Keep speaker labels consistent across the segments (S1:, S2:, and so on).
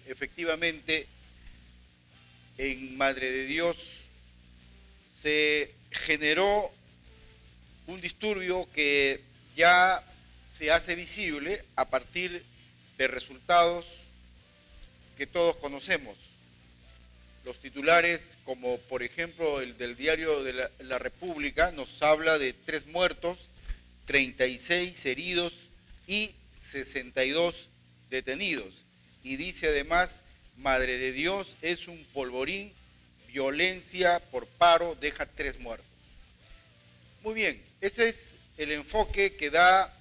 S1: efectivamente, en Madre de Dios se generó un disturbio que ya se hace visible a partir de resultados que todos conocemos. Los titulares, como por ejemplo el del diario de la República, nos habla de 3 muertos, 36 heridos y 62 detenidos. Y dice además, Madre de Dios es un polvorín, violencia por paro deja 3 muertos. Muy bien, ese es el enfoque que da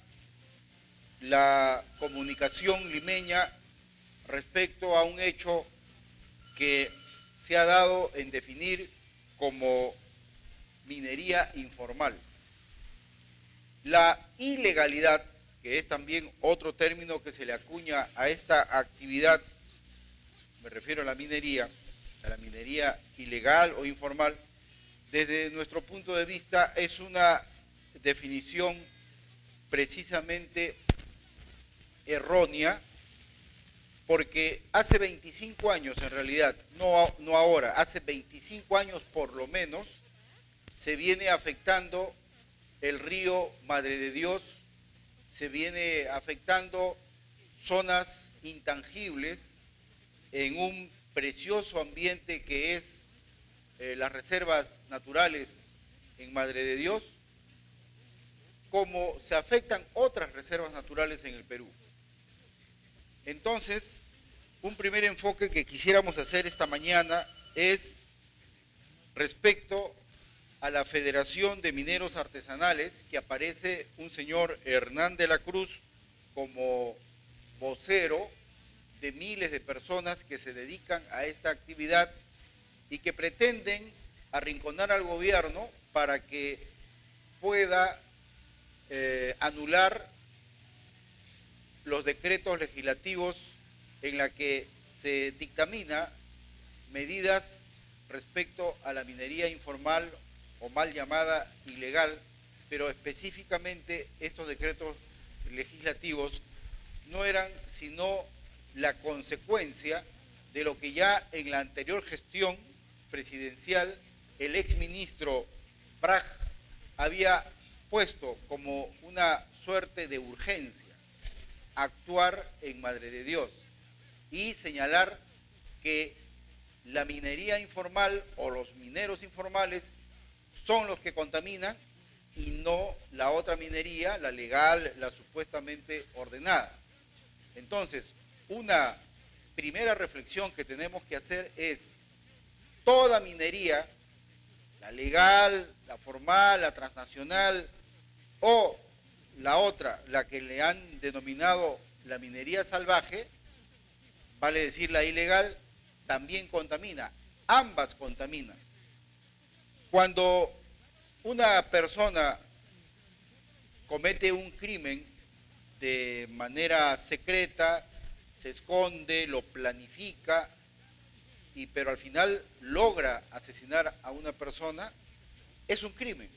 S1: la comunicación limeña respecto a un hecho que se ha dado en definir como minería informal. La ilegalidad, que es también otro término que se le acuña a esta actividad, me refiero a la minería ilegal o informal, desde nuestro punto de vista es una definición precisamente errónea, porque hace 25 años en realidad, no ahora, hace 25 años por lo menos, se viene afectando el río Madre de Dios, se viene afectando zonas intangibles en un precioso ambiente que es las reservas naturales en Madre de Dios, como se afectan otras reservas naturales en el Perú. Entonces, un primer enfoque que quisiéramos hacer esta mañana es respecto a la Federación de Mineros Artesanales, que aparece un señor Hernán de la Cruz como vocero de miles de personas que se dedican a esta actividad y que pretenden arrinconar al gobierno para que pueda anular los decretos legislativos en la que se dictamina medidas respecto a la minería informal o mal llamada ilegal, pero específicamente estos decretos legislativos no eran sino la consecuencia de lo que ya en la anterior gestión presidencial el exministro Prag había puesto como una suerte de urgencia: actuar en Madre de Dios y señalar que la minería informal o los mineros informales son los que contaminan y no la otra minería, la legal, la supuestamente ordenada. Entonces, una primera reflexión que tenemos que hacer es: toda minería, la legal, la formal, la transnacional o la otra, la que le han denominado la minería salvaje, vale decir la ilegal, también contamina. Ambas contaminan. Cuando una persona comete un crimen de manera secreta, se esconde, lo planifica, pero al final logra asesinar a una persona, es un crimen.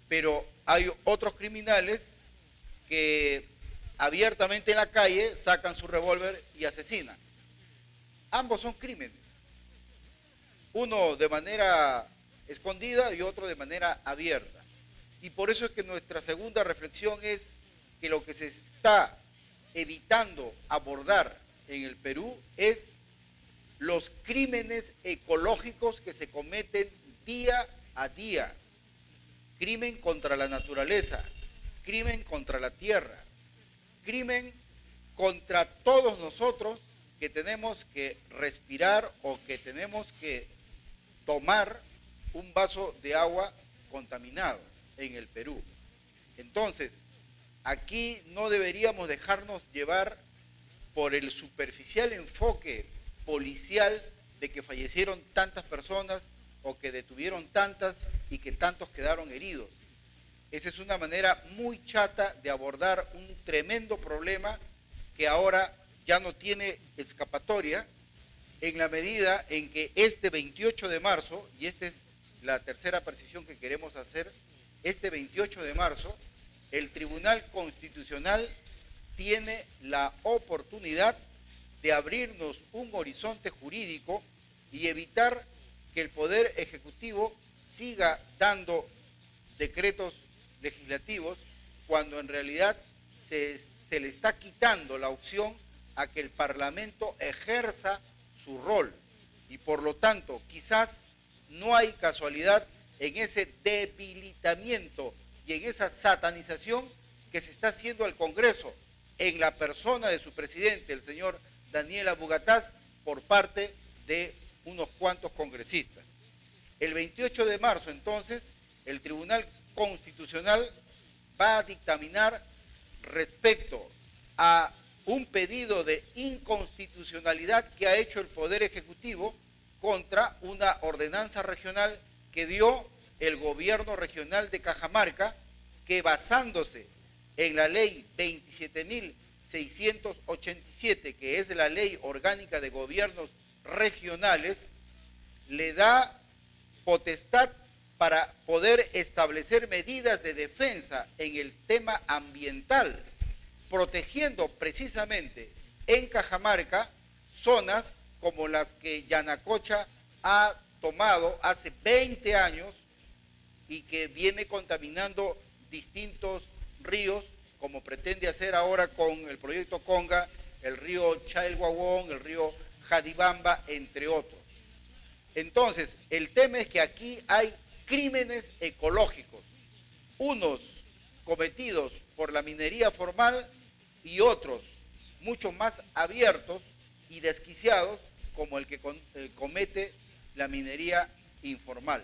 S1: Pero hay otros criminales que abiertamente en la calle sacan su revólver y asesinan. Ambos son crímenes. Uno de manera escondida y otro de manera abierta. Y por eso es que nuestra segunda reflexión es que lo que se está evitando abordar en el Perú es los crímenes ecológicos que se cometen día a día. Crimen contra la naturaleza, crimen contra la tierra, crimen contra todos nosotros que tenemos que respirar o que tenemos que tomar un vaso de agua contaminado en el Perú. Entonces, aquí no deberíamos dejarnos llevar por el superficial enfoque policial de que fallecieron tantas personas o que detuvieron tantas y que tantos quedaron heridos. Esa es una manera muy chata de abordar un tremendo problema que ahora ya no tiene escapatoria, en la medida en que este 28 de marzo, y esta es la tercera precisión que queremos hacer, este 28 de marzo, el Tribunal Constitucional tiene la oportunidad de abrirnos un horizonte jurídico y evitar que el Poder Ejecutivo siga dando decretos legislativos cuando en realidad se le está quitando la opción a que el Parlamento ejerza su rol. Y por lo tanto, quizás no hay casualidad en ese debilitamiento y en esa satanización que se está haciendo al Congreso en la persona de su presidente, el señor Daniel Abugataz, por parte de unos cuantos congresistas. El 28 de marzo, entonces, el Tribunal Constitucional va a dictaminar respecto a un pedido de inconstitucionalidad que ha hecho el Poder Ejecutivo contra una ordenanza regional que dio el gobierno regional de Cajamarca, que basándose en la ley 27.687, que es la ley orgánica de gobiernos regionales, le da potestad para poder establecer medidas de defensa en el tema ambiental, protegiendo precisamente en Cajamarca zonas como las que Yanacocha ha tomado hace 20 años y que viene contaminando distintos ríos, como pretende hacer ahora con el proyecto Conga, el río Chaelhuahón, el río Jadibamba, entre otros. Entonces, el tema es que aquí hay crímenes ecológicos, unos cometidos por la minería formal y otros mucho más abiertos y desquiciados como el que comete la minería informal.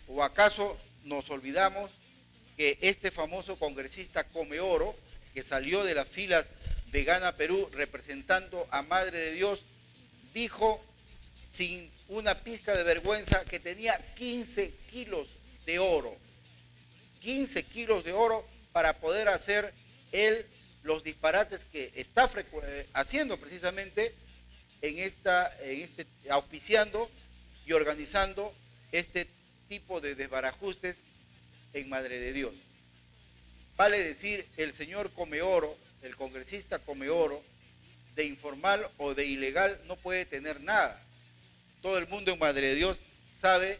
S1: ¿O acaso nos olvidamos que este famoso congresista Comeoro, que salió de las filas de Gana Perú representando a Madre de Dios, dijo sin una pizca de vergüenza que tenía 15 kilos de oro? 15 kilos de oro para poder hacer él los disparates que está haciendo precisamente auspiciando y organizando este tipo de desbarajustes en Madre de Dios. Vale decir, el señor Comeoro, el congresista Comeoro, de informal o de ilegal no puede tener nada. Todo el mundo en Madre de Dios sabe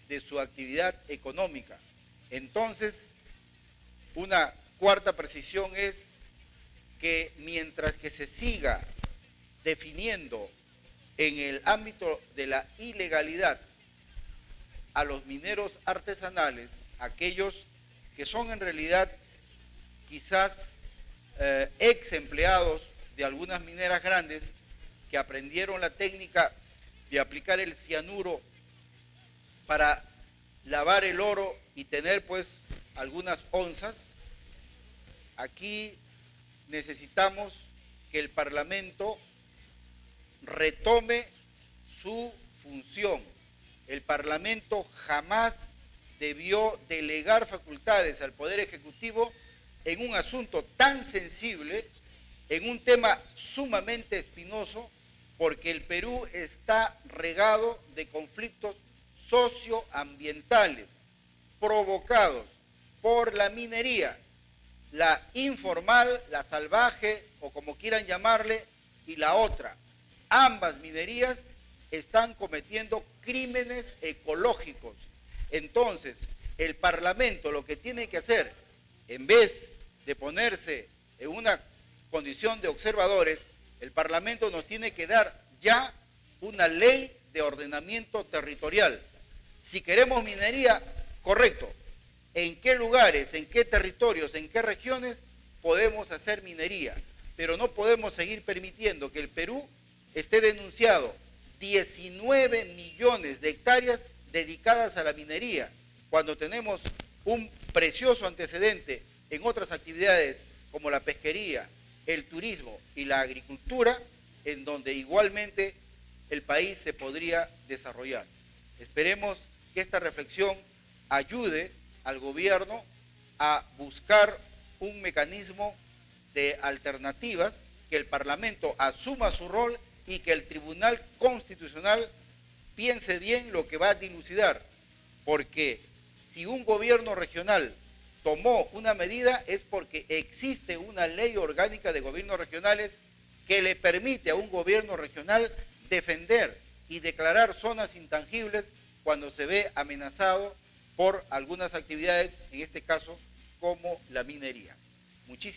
S1: de su actividad económica. Entonces, una cuarta precisión es que mientras que se siga definiendo en el ámbito de la ilegalidad a los mineros artesanales, aquellos que son en realidad quizás ex empleados de algunas mineras grandes que aprendieron la técnica de aplicar el cianuro para lavar el oro y tener pues algunas onzas, aquí necesitamos que el Parlamento retome su función. El Parlamento jamás debió delegar facultades al Poder Ejecutivo en un asunto tan sensible, en un tema sumamente espinoso, porque el Perú está regado de conflictos socioambientales provocados por la minería, la informal, la salvaje o como quieran llamarle, y la otra. Ambas minerías están cometiendo crímenes ecológicos. Entonces, el Parlamento lo que tiene que hacer, en vez de ponerse en una condición de observadores, el Parlamento nos tiene que dar ya una ley de ordenamiento territorial. Si queremos minería, correcto. ¿En qué lugares, en qué territorios, en qué regiones podemos hacer minería? Pero no podemos seguir permitiendo que el Perú esté denunciado 19 millones de hectáreas dedicadas a la minería, cuando tenemos un precioso antecedente en otras actividades como la pesquería, el turismo y la agricultura, en donde igualmente el país se podría desarrollar. Esperemos que esta reflexión ayude al gobierno a buscar un mecanismo de alternativas, que el Parlamento asuma su rol y que el Tribunal Constitucional piense bien lo que va a dilucidar, porque si un gobierno regional tomó una medida es porque existe una ley orgánica de gobiernos regionales que le permite a un gobierno regional defender y declarar zonas intangibles cuando se ve amenazado por algunas actividades, en este caso como la minería. Muchísimas